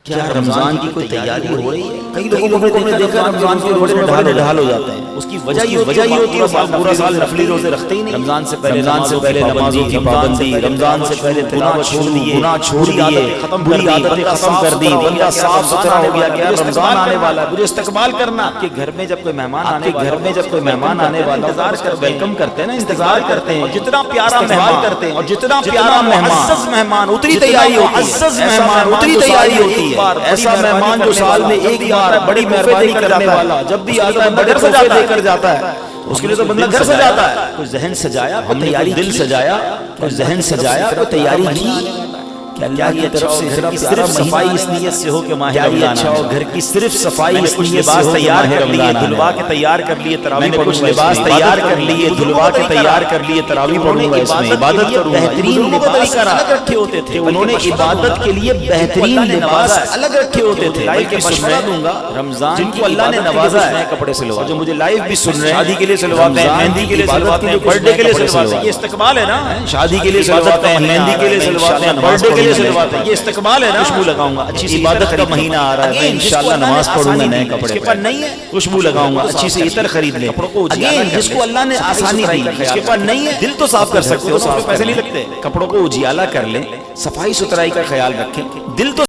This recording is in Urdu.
کیا رمضان کی کوئی تیاری ہو رہی ہے؟ کئی لوگوں کو ہم نے دیکھا رمضان کے روزے میں ڈھال ہو جاتے ہیں. اس کی وجہ یہ ہوتی ہے پورا سال نفلی روزے رکھتے ہی نہیں. رمضان سے پہلے نمازوں کی پابندی، رمضان سے پہلے گناہ چھوڑ دیے، بری عادتیں ختم کر دی، بندہ صاف ستھرا ہو گیا کہ رمضان آنے والا ہے، مجھے استقبال کرنا. آپ کے گھر میں جب کوئی مہمان آنے والا انتظار کر ویلکم کرتے ہیں نا، انتظار کرتے ہیں. جتنا پیارا مہمان کرتے ہیں اور جتنا پیارا مہمان اتنی تیاری ہوتی ہے. ایسا مہمان جو سال میں ایک بار بڑی مہربانی کرنے والا جب بھی آتا ہے بڑے تحفے دے کر جاتا ہے، اس کے لیے تو بندہ گھر سجاتا ہے. کوئی ذہن سجایا، کوئی تیاری، دل سجایا، کوئی ذہن سجایا، کوئی تیاری کی کہ اللہ کی طرف سے گھر کی صرف صفائی اس نیت سے ہو کہ ماہ رمضان ہے. گھر کی صرف صفائی اس نیت سے ہو کہ ماہ رمضان ہے. دھلوا کے تیار کر لیے تراویح پڑھوں گا، کچھ لباس تیار کر لیے، دھلوا کے تیار کر لیے تراویح پڑھوں گا، اس میں عبادت کروں گا. بہترین لباس الگ رکھے ہوتے تھے، انہوں نے عبادت کے لیے بہترین لباس الگ رکھے ہوتے تھے. بلکہ مشورہ دوں گا، رمضان جن کو اللہ نے نوازا ہے کپڑے سلوا، جو مجھے لائیو بھی سن رہے ہیں، شادی کے لیے سلواتے ہیں، مہندی کے لیے سلواتے ہیں، برتھ ڈے کے لیے سلواتے ہیں، یہ استقبال ہے نا. شادی کے لیے سلواتے ہیں، مہندی کے لیے سلواتے ہیں، برتھ ڈے کے لیے سلواتے ہیں، یہ استقبال ہے نا. خوشبو لگاؤں گا، اچھی سی عبادت کا مہینہ آ رہا ہے، میں انشاءاللہ نماز پڑھوں گا نئے کپڑے. اس کے پاس نہیں ہے، خوشبو لگاؤں گا، اچھی سی عطر خرید لے. اگین جس کو اللہ نے آسانی دی، اس کے پاس نہیں ہے، دل تو صاف کر سکتے ہو، پیسے نہیں لگتے. کپڑوں کو اجیالہ کر لیں، صفائی ستھرائی کا خیال رکھیں، دل تو